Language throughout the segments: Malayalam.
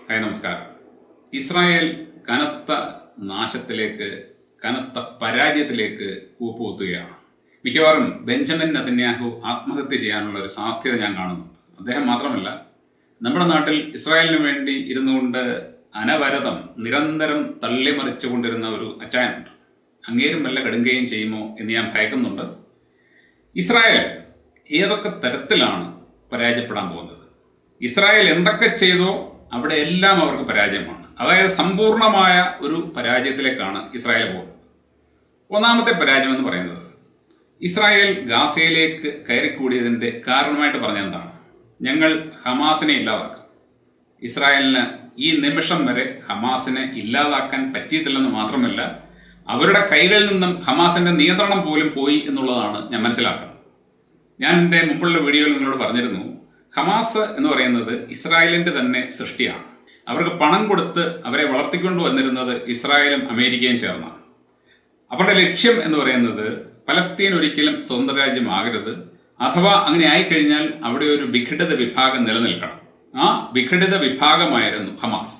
ഹായ് നമസ്കാരം. ഇസ്രായേൽ കനത്ത നാശത്തിലേക്ക്, കനത്ത പരാജയത്തിലേക്ക് കൂപ്പുകുത്തുകയാണ്. മിക്കവാറും ബെഞ്ചമിൻ നെതന്യാഹു ആത്മഹത്യ ചെയ്യാനുള്ള ഒരു സാധ്യത ഞാൻ കാണുന്നുണ്ട്. അദ്ദേഹം മാത്രമല്ല, നമ്മുടെ നാട്ടിൽ ഇസ്രായേലിന് വേണ്ടി ഇരുന്നു കൊണ്ട് അനവരതം നിരന്തരം തള്ളിമറിച്ചുകൊണ്ടിരുന്ന ഒരു അച്ചായനുണ്ട്. അങ്ങേരും വല്ല കടുങ്കയും ചെയ്യുമോ എന്ന് ഞാൻ ഭയക്കുന്നുണ്ട്. ഇസ്രായേൽ ഏതൊക്കെ തരത്തിലാണ് പരാജയപ്പെടാൻ പോകുന്നത്? ഇസ്രായേൽ എന്തൊക്കെ ചെയ്തോ അവിടെ എല്ലാം അവർക്ക് പരാജയമാണ്. അതായത് സമ്പൂർണമായ ഒരു പരാജയത്തിലേക്കാണ് ഇസ്രായേൽ പോകുന്നത്. ഒന്നാമത്തെ പരാജയം എന്ന് പറയുന്നത്, ഇസ്രായേൽ ഗാസയിലേക്ക് കയറിക്കൂടിയതിൻ്റെ കാരണമായിട്ട് പറഞ്ഞെന്താണ്? ഞങ്ങൾ ഹമാസിനെ ഇല്ലാതാക്കും. ഇസ്രായേലിന് ഈ നിമിഷം വരെ ഹമാസിനെ ഇല്ലാതാക്കാൻ പറ്റിയിട്ടില്ലെന്ന് മാത്രമല്ല, അവരുടെ കൈകളിൽ നിന്നും ഹമാസിൻ്റെ നിയന്ത്രണം പോലും പോയി എന്നുള്ളതാണ് ഞാൻ മനസ്സിലാക്കുന്നത്. ഞാൻ എൻ്റെ മുമ്പുള്ള വീഡിയോയിൽ നിങ്ങളോട് പറഞ്ഞിരുന്നു, ഹമാസ് എന്ന് പറയുന്നത് ഇസ്രായേലിൻ്റെ തന്നെ സൃഷ്ടിയാണ്. അവർക്ക് പണം കൊടുത്ത് അവരെ വളർത്തിക്കൊണ്ടു വന്നിരുന്നത് ഇസ്രായേലും അമേരിക്കയും ചേർന്നാണ്. അവരുടെ ലക്ഷ്യം എന്ന് പറയുന്നത് പലസ്തീൻ ഒരിക്കലും സ്വന്തം രാജ്യമാകരുത്, അഥവാ അങ്ങനെ ആയിക്കഴിഞ്ഞാൽ അവിടെ ഒരു വിഘടിത വിഭാഗം നിലനിൽക്കണം. ആ വിഘടിത വിഭാഗമായിരുന്നു ഹമാസ്.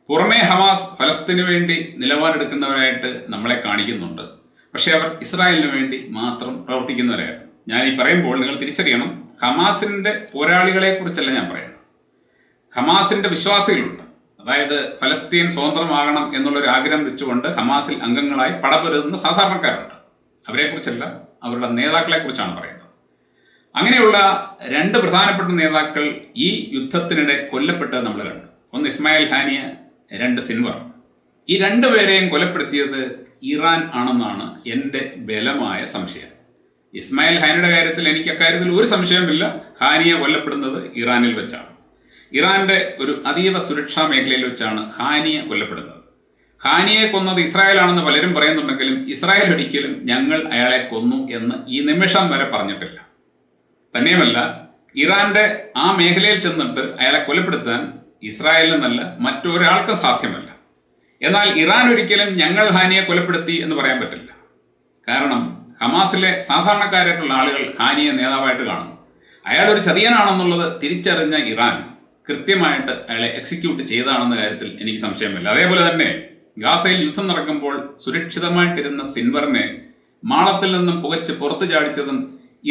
പുറമേ ഹമാസ് ഫലസ്തീനു വേണ്ടി നിലപാടെടുക്കുന്നവരായിട്ട് നമ്മളെ കാണിക്കുന്നുണ്ട്, പക്ഷേ അവർ ഇസ്രായേലിന് വേണ്ടി മാത്രം പ്രവർത്തിക്കുന്നവരായിരുന്നു. ഞാൻ ഈ പറയുമ്പോൾ നിങ്ങൾ തിരിച്ചറിയണം, ഹമാസിൻ്റെ പോരാളികളെ കുറിച്ചല്ല ഞാൻ പറയുന്നത്. ഹമാസിൻ്റെ വിശ്വാസികളുണ്ട്. അതായത് ഫലസ്തീൻ സ്വതന്ത്രമാകണം എന്നുള്ളൊരു ആഗ്രഹം വെച്ചുകൊണ്ട് ഹമാസിൽ അംഗങ്ങളായി പടപൊരുതുന്ന സാധാരണക്കാരുണ്ട്. അവരെക്കുറിച്ചല്ല, അവരുടെ നേതാക്കളെക്കുറിച്ചാണ് പറയുന്നത്. അങ്ങനെയുള്ള രണ്ട് പ്രധാനപ്പെട്ട നേതാക്കൾ ഈ യുദ്ധത്തിനിടെ കൊല്ലപ്പെട്ടത് നമ്മൾ കണ്ടു. ഒന്ന് ഇസ്മായിൽ ഹാനിയ, രണ്ട് സിൻവർ. ഈ രണ്ടുപേരെയും കൊലപ്പെടുത്തിയത് ഇറാൻ ആണെന്നാണ് എൻ്റെ ബലമായ സംശയം. ഇസ്മായിൽ ഹാനിയുടെ കാര്യത്തിൽ എനിക്ക് അക്കാര്യത്തിൽ ഒരു സംശയമില്ല. ഹാനിയ കൊല്ലപ്പെടുന്നത് ഇറാനിൽ വെച്ചാണ്. ഇറാന്റെ ഒരു അതീവ സുരക്ഷാ മേഖലയിൽ വെച്ചാണ് ഹാനിയ കൊല്ലപ്പെടുന്നത്. ഹാനിയെ കൊന്നത് ഇസ്രായേലാണെന്ന് പലരും പറയുന്നുണ്ടെങ്കിലും ഇസ്രായേൽ ഒരിക്കലും ഞങ്ങൾ അയാളെ കൊന്നു എന്ന് ഈ നിമിഷം വരെ പറഞ്ഞിട്ടില്ല. തന്നെയുമല്ല, ഇറാന്റെ ആ മേഖലയിൽ ചെന്നിട്ട് അയാളെ കൊലപ്പെടുത്താൻ ഇസ്രായേലിനെന്നല്ല മറ്റൊരാൾക്കും സാധ്യമല്ല. എന്നാൽ ഇറാൻ ഒരിക്കലും ഞങ്ങൾ ഹാനിയെ കൊലപ്പെടുത്തി എന്ന് പറയാൻ പറ്റില്ല. കാരണം ഹമാസിലെ സാധാരണക്കാരായിട്ടുള്ള ആളുകൾ ഹാനിയെ നേതാവായിട്ട് കാണുന്നു. അയാൾ ഒരു ചതിയനാണെന്നുള്ളത് തിരിച്ചറിഞ്ഞ ഇറാൻ കൃത്യമായിട്ട് അയാളെ എക്സിക്യൂട്ട് ചെയ്തതാണെന്ന കാര്യത്തിൽ എനിക്ക് സംശയമില്ല. അതേപോലെ തന്നെ ഗാസയിൽ യുദ്ധം നടക്കുമ്പോൾ സുരക്ഷിതമായിട്ടിരുന്ന സിൻവറിനെ മാളത്തിൽ നിന്നും പുകച്ച് പുറത്തു ചാടിച്ചതും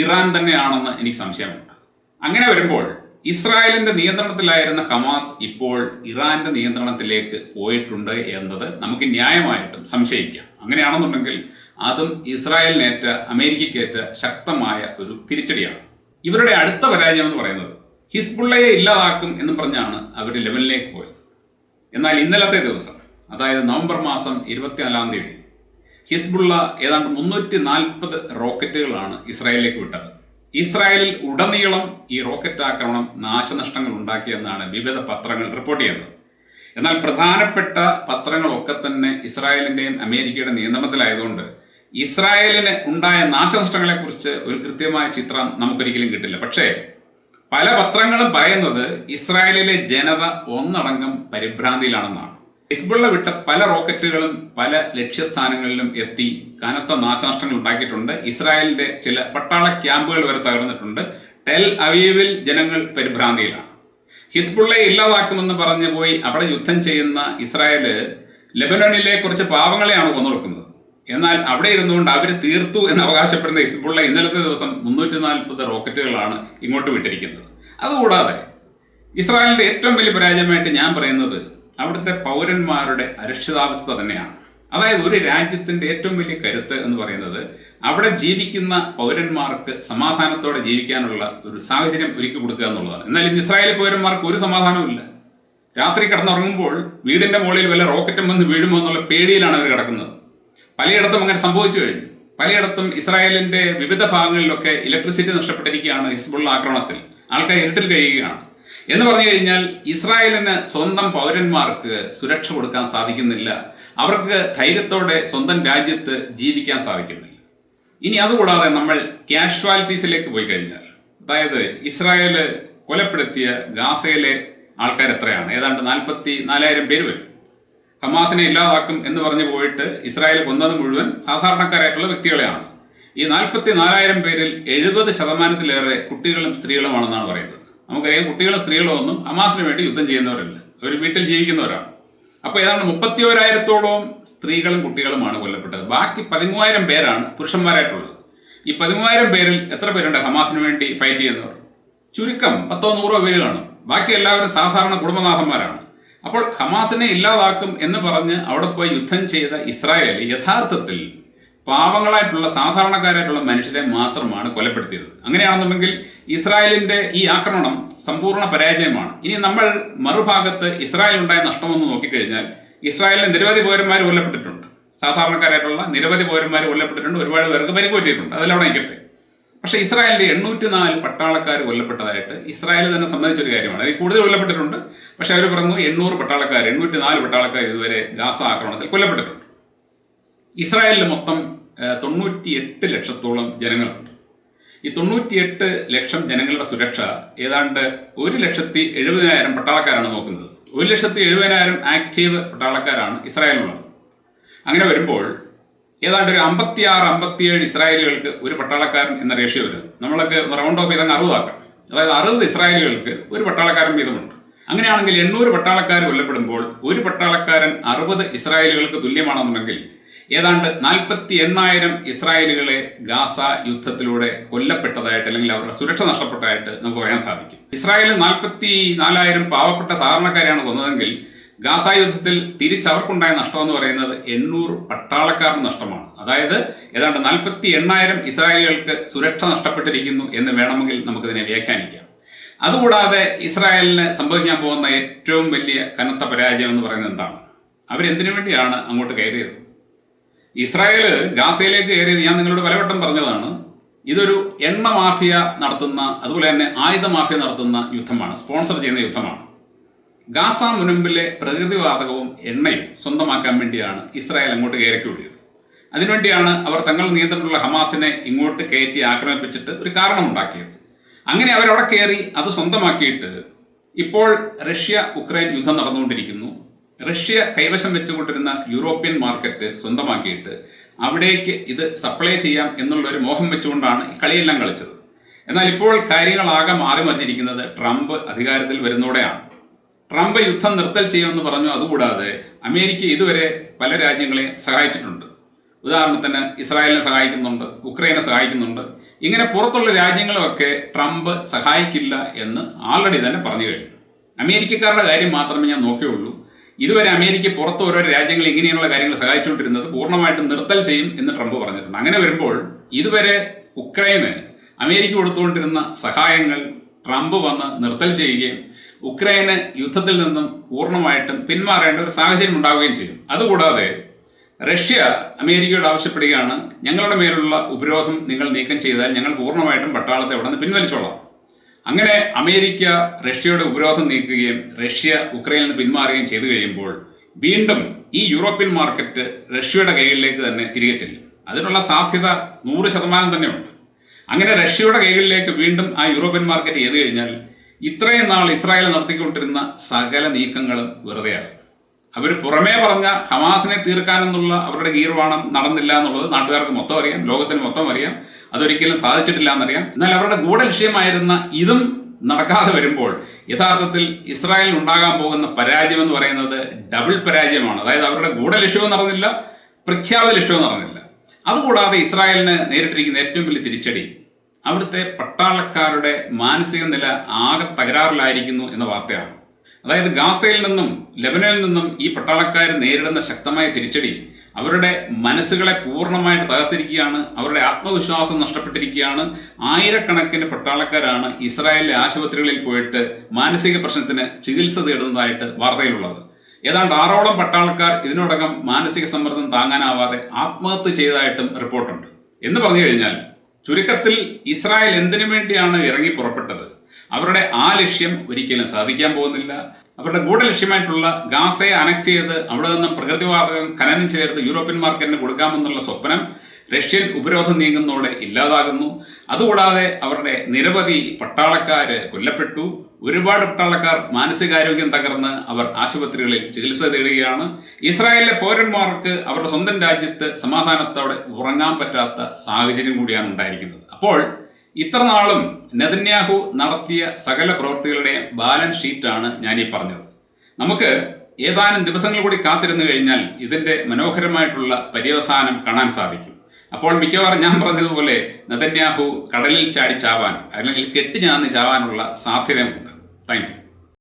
ഇറാൻ തന്നെയാണെന്ന് എനിക്ക് സംശയമുണ്ട്. അങ്ങനെ വരുമ്പോൾ ഇസ്രായേലിന്റെ നിയന്ത്രണത്തിലായിരുന്ന ഹമാസ് ഇപ്പോൾ ഇറാന്റെ നിയന്ത്രണത്തിലേക്ക് പോയിട്ടുണ്ട് എന്നത് നമുക്ക് ന്യായമായിട്ടും സംശയിക്കാം. അങ്ങനെയാണെന്നുണ്ടെങ്കിൽ അതും ഇസ്രായേലിനേറ്റ, അമേരിക്കയ്ക്കേറ്റ ശക്തമായ ഒരു തിരിച്ചടിയാണ്. ഇവരുടെ അടുത്ത പരാജയം എന്ന് പറയുന്നത്, ഹിസ്ബുള്ളയെ ഇല്ലാതാക്കും എന്ന് പറഞ്ഞാണ് അവർ ലെബനിലേക്ക് പോയത്. എന്നാൽ ഇന്നലത്തെ ദിവസം, അതായത് നവംബർ മാസം 24-ാം തീയതി, ഹിസ്ബുള്ള ഏതാണ്ട് 340 റോക്കറ്റുകളാണ് ഇസ്രായേലിലേക്ക് വിട്ടത്. ഇസ്രായേലിൽ ഉടനീളം ഈ റോക്കറ്റ് ആക്രമണം നാശനഷ്ടങ്ങൾ ഉണ്ടാക്കിയെന്നാണ് വിവിധ പത്രങ്ങൾ റിപ്പോർട്ട് ചെയ്യുന്നത്. എന്നാൽ പ്രധാനപ്പെട്ട പത്രങ്ങളൊക്കെ തന്നെ ഇസ്രായേലിൻ്റെയും അമേരിക്കയുടെ നിയന്ത്രണത്തിലായതുകൊണ്ട് ഇസ്രായേലിന് ഉണ്ടായ നാശനഷ്ടങ്ങളെക്കുറിച്ച് ഒരു കൃത്യമായ ചിത്രം നമുക്കൊരിക്കലും കിട്ടില്ല. പക്ഷേ പല പത്രങ്ങളും പറയുന്നത് ഇസ്രായേലിലെ ജനത ഒന്നടങ്കം പരിഭ്രാന്തിയിലാണെന്നാണ്. ഹിസ്ബുള്ള വിട്ട പല റോക്കറ്റുകളും പല ലക്ഷ്യസ്ഥാനങ്ങളിലും എത്തി കനത്ത നാശനഷ്ടങ്ങൾ ഉണ്ടാക്കിയിട്ടുണ്ട്. ഇസ്രായേലിന്റെ ചില പട്ടാള ക്യാമ്പുകൾ വരെ തകർന്നിട്ടുണ്ട്. ടെൽ അവീവിൽ ജനങ്ങൾ പരിഭ്രാന്തിയിലാണ്. ഹിസ്ബുള്ളയെ ഇല്ലാതാക്കുമെന്ന് പറഞ്ഞു പോയി അവിടെ യുദ്ധം ചെയ്യുന്ന ഇസ്രായേല് ലെബനോനിലെ കുറച്ച് പാവങ്ങളെയാണ് കൊന്നൊടുക്കുന്നത്. എന്നാൽ അവിടെ ഇരുന്നുകൊണ്ട് അവർ തീർത്തു എന്ന് അവകാശപ്പെടുന്ന ഹിസ്ബുള്ള ഇന്നലത്തെ ദിവസം 340 റോക്കറ്റുകളാണ് ഇങ്ങോട്ട് വിട്ടിരിക്കുന്നത്. അതുകൂടാതെ ഇസ്രായേലിന്റെ ഏറ്റവും വലിയ പരാജയമായിട്ട് ഞാൻ പറയുന്നത് അവിടുത്തെ പൗരന്മാരുടെ അരക്ഷിതാവസ്ഥ തന്നെയാണ്. അതായത് ഒരു രാജ്യത്തിൻ്റെ ഏറ്റവും വലിയ കരുത്ത് എന്ന് പറയുന്നത് അവിടെ ജീവിക്കുന്ന പൗരന്മാർക്ക് സമാധാനത്തോടെ ജീവിക്കാനുള്ള ഒരു സാഹചര്യം ഒരുക്കി കൊടുക്കുക എന്നുള്ളതാണ്. എന്നാൽ ഇന്ന് ഇസ്രായേലി പൗരന്മാർക്ക് ഒരു സമാധാനവുമില്ല. രാത്രി കിടന്നുറങ്ങുമ്പോൾ വീടിൻ്റെ മുകളിൽ വല്ല റോക്കറ്റും വന്ന് വീഴുമോ എന്നുള്ള പേടിയിലാണ് അവർ കിടക്കുന്നത്. പലയിടത്തും അങ്ങനെ സംഭവിച്ചു കഴിഞ്ഞു. പലയിടത്തും ഇസ്രായേലിൻ്റെ വിവിധ ഭാഗങ്ങളിലൊക്കെ ഇലക്ട്രിസിറ്റി നഷ്ടപ്പെട്ടിരിക്കുകയാണ് ഹിസ്ബുള്ള ആക്രമണത്തിൽ. ആൾക്കാർ ഇരുട്ടിൽ കഴിയുകയാണ്. എന്ന് പറഞ്ഞു കഴിഞ്ഞാൽ ഇസ്രായേലിന് സ്വന്തം പൗരന്മാർക്ക് സുരക്ഷ കൊടുക്കാൻ സാധിക്കുന്നില്ല. അവർക്ക് ധൈര്യത്തോടെ സ്വന്തം രാജ്യത്ത് ജീവിക്കാൻ സാധിക്കുന്നില്ല. ഇനി അതുകൂടാതെ നമ്മൾ കാഷ്വാലിറ്റീസിലേക്ക് പോയി കഴിഞ്ഞാൽ, അതായത് ഇസ്രായേൽ കൊലപ്പെടുത്തിയ ഗാസയിലെ ആൾക്കാർ എത്രയാണ്? ഏതാണ്ട് 44,000 പേര് വരും. ഹമാസിനെ ഇല്ലാതാക്കും എന്ന് പറഞ്ഞു പോയിട്ട് ഇസ്രായേൽ കൊന്നത് മുഴുവൻ സാധാരണക്കാരായിട്ടുള്ള വ്യക്തികളെയാണ്. ഈ 44,000 പേരിൽ 70% കുട്ടികളും സ്ത്രീകളുമാണെന്നാണ് പറയുന്നത്. നമുക്കറിയാം, കുട്ടികളും സ്ത്രീകളും ഒന്നും ഹമാസിന് വേണ്ടി യുദ്ധം ചെയ്യുന്നവരല്ല. അവർ വീട്ടിൽ ജീവിക്കുന്നവരാണ്. അപ്പോൾ ഏതാണ്ട് 31,000-ഓളം സ്ത്രീകളും കുട്ടികളുമാണ് കൊല്ലപ്പെട്ടത്. ബാക്കി 13,000 പേരാണ് പുരുഷന്മാരായിട്ടുള്ളത്. ഈ 13,000 പേരിൽ എത്ര പേരുണ്ട് ഹമാസിന് വേണ്ടി ഫൈറ്റ് ചെയ്യുന്നവർ? ചുരുക്കം 10-100 പേര് കാണും. ബാക്കി എല്ലാവരും സാധാരണ കുടുംബനാഥന്മാരാണ്. അപ്പോൾ ഹമാസിനെ ഇല്ലാതാക്കും എന്ന് പറഞ്ഞ് അവിടെ പോയി യുദ്ധം ചെയ്ത ഇസ്രായേൽ യഥാർത്ഥത്തിൽ പാവങ്ങളായിട്ടുള്ള സാധാരണക്കാരായിട്ടുള്ള മനുഷ്യരെ മാത്രമാണ് കൊലപ്പെടുത്തിയത്. അങ്ങനെയാണെന്നുണ്ടെങ്കിൽ ഇസ്രായേലിന്റെ ഈ ആക്രമണം സമ്പൂർണ്ണ പരാജയമാണ്. ഇനി നമ്മൾ മറുഭാഗത്ത് ഇസ്രായേൽ ഉണ്ടായ നഷ്ടമെന്ന് നോക്കിക്കഴിഞ്ഞാൽ ഇസ്രായേലിന് നിരവധി പൗരന്മാർ കൊല്ലപ്പെട്ടിട്ടുണ്ട്. സാധാരണക്കാരായിട്ടുള്ള നിരവധി പൗരന്മാർ കൊല്ലപ്പെട്ടിട്ടുണ്ട്. ഒരുപാട് പേർക്ക് പരിക്കേറ്റിട്ടുണ്ട്. അതിലവിടെ നിൽക്കട്ടെ. പക്ഷേ ഇസ്രായേലിന്റെ 804 പട്ടാളക്കാർ കൊല്ലപ്പെട്ടതായിട്ട് ഇസ്രായേൽ തന്നെ സമ്മതിച്ചൊരു കാര്യമാണ്. അതിൽ കൂടുതൽ കൊല്ലപ്പെട്ടിട്ടുണ്ട്. പക്ഷെ അവർ പറഞ്ഞു 804 പട്ടാളക്കാർ ഇതുവരെ ഗാസ ആക്രമണത്തിൽ കൊല്ലപ്പെട്ടിട്ടുണ്ട്. ഇസ്രായേലിൽ മൊത്തം 98 ലക്ഷത്തോളം ജനങ്ങളുണ്ട്. ഈ 98 ലക്ഷം ജനങ്ങളുടെ സുരക്ഷ ഏതാണ്ട് 1,70,000 പട്ടാളക്കാരാണ് നോക്കുന്നത്. 1,70,000 ആക്റ്റീവ് പട്ടാളക്കാരാണ് ഇസ്രായേലിലുള്ളത്. അങ്ങനെ വരുമ്പോൾ ഏതാണ്ട് ഒരു 56-57 ഇസ്രായേലികൾക്ക് ഒരു പട്ടാളക്കാരൻ എന്ന റേഷ്യോ വരും. നമ്മളൊക്കെ റൗണ്ട് ഓഫ് ചെയ്താൽ 60 ആക്കാം. അതായത് 60 ഇസ്രായേലികൾക്ക് ഒരു പട്ടാളക്കാരൻ വീതമുണ്ട്. അങ്ങനെയാണെങ്കിൽ 800 പട്ടാളക്കാർ കൊല്ലപ്പെടുമ്പോൾ ഒരു പട്ടാളക്കാരൻ 60 ഇസ്രായേലികൾക്ക് തുല്യമാണെന്നുണ്ടെങ്കിൽ ഏതാണ്ട് 48,000 ഇസ്രായേലുകളെ ഗാസ യുദ്ധത്തിലൂടെ കൊല്ലപ്പെട്ടതായിട്ട് അല്ലെങ്കിൽ അവരുടെ സുരക്ഷ നഷ്ടപ്പെട്ടതായിട്ട് നമുക്ക് പറയാൻ സാധിക്കും. ഇസ്രായേലിൽ 44,000 പാവപ്പെട്ട സാധാരണക്കാരെയാണ് കൊന്നതെങ്കിൽ ഗാസ യുദ്ധത്തിൽ തിരിച്ചവർക്കുണ്ടായ നഷ്ടം എന്ന് പറയുന്നത് 800 പട്ടാളക്കാരുടെ നഷ്ടമാണ്. അതായത് ഏതാണ്ട് 48,000 ഇസ്രായേലികൾക്ക് സുരക്ഷ നഷ്ടപ്പെട്ടിരിക്കുന്നു എന്ന് വേണമെങ്കിൽ നമുക്കിതിനെ വ്യാഖ്യാനിക്കാം. അതുകൂടാതെ ഇസ്രായേലിന് സംഭവിക്കാൻ പോകുന്ന ഏറ്റവും വലിയ കനത്ത പരാജയം എന്ന് പറയുന്നത് എന്താണ്? അവരെന്തിനു വേണ്ടിയാണ് അങ്ങോട്ട് കയറിയത്? ഇസ്രായേൽ ഗാസയിലേക്ക് കയറിയത് ഞാൻ നിങ്ങളോട് പലവട്ടം പറഞ്ഞതാണ്. ഇതൊരു എണ്ണ മാഫിയ നടത്തുന്ന, അതുപോലെ തന്നെ ആയുധ മാഫിയ നടത്തുന്ന യുദ്ധമാണ്, സ്പോൺസർ ചെയ്യുന്ന യുദ്ധമാണ്. ഗാസ മുനമ്പിലെ പ്രകൃതിവാതകവും എണ്ണയും സ്വന്തമാക്കാൻ വേണ്ടിയാണ് ഇസ്രായേൽ അങ്ങോട്ട് കയറിക്കൂടിയത്. അതിനുവേണ്ടിയാണ് അവർ തങ്ങളുടെ നിയന്ത്രണമുള്ള ഹമാസിനെ ഇങ്ങോട്ട് കയറ്റി ആക്രമിപ്പിച്ചിട്ട് ഒരു കാരണമുണ്ടാക്കിയത്. അങ്ങനെ അവരവിടെ കയറി അത് സ്വന്തമാക്കിയിട്ട് ഇപ്പോൾ റഷ്യ ഉക്രൈൻ യുദ്ധം നടന്നുകൊണ്ടിരിക്കുന്നു. റഷ്യ കൈവശം വെച്ചുകൊണ്ടിരുന്ന യൂറോപ്യൻ മാർക്കറ്റ് സ്വന്തമാക്കിയിട്ട് അവിടേക്ക് ഇത് സപ്ലൈ ചെയ്യാം എന്നുള്ളൊരു മോഹം വെച്ചുകൊണ്ടാണ് ഈ കളിയെല്ലാം കളിച്ചത്. എന്നാൽ ഇപ്പോൾ കാര്യങ്ങളാകെ മാറി മറിഞ്ഞിരിക്കുന്നത് ട്രംപ് അധികാരത്തിൽ വരുന്നതോടെയാണ്. ട്രംപ് യുദ്ധം നിർത്തൽ ചെയ്യുമെന്ന് പറഞ്ഞു. അതുകൂടാതെ അമേരിക്ക ഇതുവരെ പല രാജ്യങ്ങളെയും സഹായിച്ചിട്ടുണ്ട്. ഉദാഹരണത്തിന് ഇസ്രായേലിനെ സഹായിക്കുന്നുണ്ട്, ഉക്രൈനെ സഹായിക്കുന്നുണ്ട്. ഇങ്ങനെ പുറത്തുള്ള രാജ്യങ്ങളുമൊക്കെ ട്രംപ് സഹായിക്കില്ല എന്ന് ആൾറെഡി തന്നെ പറഞ്ഞു കഴിഞ്ഞു. അമേരിക്കക്കാരുടെ കാര്യം മാത്രമേ ഞാൻ നോക്കിയുള്ളൂ. ഇതുവരെ അമേരിക്ക പുറത്ത് ഓരോ രാജ്യങ്ങൾ ഇങ്ങനെയുള്ള കാര്യങ്ങൾ സഹായിച്ചുകൊണ്ടിരുന്നത് പൂർണ്ണമായിട്ടും നിർത്തൽ ചെയ്യും എന്ന് ട്രംപ് പറഞ്ഞിട്ടുണ്ട്. അങ്ങനെ വരുമ്പോൾ ഇതുവരെ ഉക്രൈന് അമേരിക്ക കൊടുത്തുകൊണ്ടിരുന്ന സഹായങ്ങൾ ട്രംപ് വന്ന് നിർത്തൽ ചെയ്യുകയും ഉക്രൈന് യുദ്ധത്തിൽ നിന്നും പൂർണ്ണമായിട്ടും പിന്മാറേണ്ട ഒരു സാഹചര്യം ഉണ്ടാവുകയും ചെയ്യും. അതുകൂടാതെ റഷ്യ അമേരിക്കയോട് ആവശ്യപ്പെടുകയാണ്, ഞങ്ങളുടെ മേലുള്ള ഉപരോധം നിങ്ങൾ നീക്കം ചെയ്താൽ ഞങ്ങൾ പൂർണ്ണമായിട്ടും പട്ടാളത്തെ അവിടെ നിന്ന് പിൻവലിച്ചോളാം. അങ്ങനെ അമേരിക്ക റഷ്യയുടെ ഉപരോധം നീക്കുകയും റഷ്യ ഉക്രൈനിൽ നിന്ന് പിന്മാറുകയും ചെയ്തു കഴിയുമ്പോൾ വീണ്ടും ഈ യൂറോപ്യൻ മാർക്കറ്റ് റഷ്യയുടെ കൈകളിലേക്ക് തന്നെ തിരികെ ചെല്ലും. അതിനുള്ള സാധ്യത 100% തന്നെയുണ്ട്. അങ്ങനെ റഷ്യയുടെ കൈകളിലേക്ക് വീണ്ടും ആ യൂറോപ്യൻ മാർക്കറ്റ് ചെയ്തു കഴിഞ്ഞാൽ ഇത്രയും നാൾ ഇസ്രായേൽ നടത്തിക്കൊണ്ടിരുന്ന സകല നീക്കങ്ങളും വെറുതെയാകും. അവർ പുറമേ പറഞ്ഞ ഹമാസിനെ തീർക്കാനെന്നുള്ള അവരുടെ ഗീർവാണം നടന്നില്ല എന്നുള്ളത് നാട്ടുകാർക്ക് മൊത്തം അറിയാം, ലോകത്തിന് മൊത്തം അറിയാം. അതൊരിക്കലും സാധിച്ചിട്ടില്ല എന്നറിയാം. എന്നാൽ അവരുടെ ഗൂഢലക്ഷ്യമായിരുന്ന ഇതും നടക്കാതെ വരുമ്പോൾ യഥാർത്ഥത്തിൽ ഇസ്രായേലിന് ഉണ്ടാകാൻ പോകുന്ന പരാജയം എന്ന് പറയുന്നത് ഡബിൾ പരാജയമാണ്. അതായത് അവരുടെ ഗൂഢലക്ഷ്യവും നടന്നില്ല, പ്രഖ്യാപിത ലക്ഷ്യവും നടന്നില്ല. അതുകൂടാതെ ഇസ്രായേലിന് നേരിട്ടിരിക്കുന്ന ഏറ്റവും വലിയ തിരിച്ചടി അവിടുത്തെ പട്ടാളക്കാരുടെ മാനസിക നില ആകെ തകരാറിലായിരിക്കുന്നു എന്ന വാർത്തയാണ്. അതായത് ഗാസയിൽ നിന്നും ലെബനനിൽ നിന്നും ഈ പട്ടാളക്കാർ നേരിടുന്ന ശക്തമായ തിരിച്ചടി അവരുടെ മനസ്സുകളെ പൂർണ്ണമായിട്ട് തകർത്തിരിക്കുകയാണ്. അവരുടെ ആത്മവിശ്വാസം നഷ്ടപ്പെട്ടിരിക്കുകയാണ്. ആയിരക്കണക്കിന് പട്ടാളക്കാരാണ് ഇസ്രായേലിലെ ആശുപത്രികളിൽ പോയിട്ട് മാനസിക പ്രശ്നത്തിന് ചികിത്സ തേടുന്നതായിട്ട് വാർത്തയിലുള്ളത്. ഏതാണ്ട് 6ഓളം പട്ടാളക്കാർ ഇതിനോടകം മാനസിക സമ്മർദ്ദം താങ്ങാനാവാതെ ആത്മഹത്യ ചെയ്തതായിട്ടും റിപ്പോർട്ടുണ്ട്. എന്ന് പറഞ്ഞു കഴിഞ്ഞാൽ ചുരുക്കത്തിൽ ഇസ്രായേൽ എന്തിനു വേണ്ടിയാണ് ഇറങ്ങി പുറപ്പെട്ടത്? അവരുടെ ആ ലക്ഷ്യം ഒരിക്കലും സാധിക്കാൻ പോകുന്നില്ല. അവരുടെ ഗൂഢലക്ഷ്യമായിട്ടുള്ള ഗാസയെ അനക്സ് ചെയ്ത് അവിടെ നിന്നും പ്രകൃതിവാതകം ഖനനം ചേർത്ത് യൂറോപ്യൻ മാർക്കറ്റിന് കൊടുക്കാമെന്നുള്ള സ്വപ്നം റഷ്യൻ ഉപരോധം നീങ്ങുന്നതോടെ ഇല്ലാതാകുന്നു. അതുകൂടാതെ അവരുടെ നിരവധി പട്ടാളക്കാർ കൊല്ലപ്പെട്ടു. ഒരുപാട് പട്ടാളക്കാർ മാനസികാരോഗ്യം തകർന്ന് അവർ ആശുപത്രികളിൽ ചികിത്സ തേടുകയാണ്. ഇസ്രായേലിലെ പൗരന്മാർക്ക് അവരുടെ സ്വന്തം രാജ്യത്ത് സമാധാനത്തോടെ ഉറങ്ങാൻ പറ്റാത്ത സാഹചര്യം കൂടിയാണ് ഉണ്ടായിരിക്കുന്നത്. അപ്പോൾ ഇത്ര നാളും നെതന്യാഹു നടത്തിയ സകല പ്രവൃത്തികളുടെയും ബാലൻസ് ഷീറ്റാണ് ഞാനീ പറഞ്ഞത്. നമുക്ക് ഏതാനും ദിവസങ്ങൾ കൂടി കാത്തിരുന്നു കഴിഞ്ഞാൽ ഇതിൻ്റെ മനോഹരമായിട്ടുള്ള പര്യവസാനം കാണാൻ സാധിക്കും. അപ്പോൾ മിക്കവാറും ഞാൻ പറഞ്ഞതുപോലെ നെതന്യാഹു കടലിൽ ചാടി ചാവാൻ അല്ലെങ്കിൽ കെട്ടിഞ്ഞാന്ന് ചാവാനുള്ള സാധ്യതയുണ്ട്. Thank you.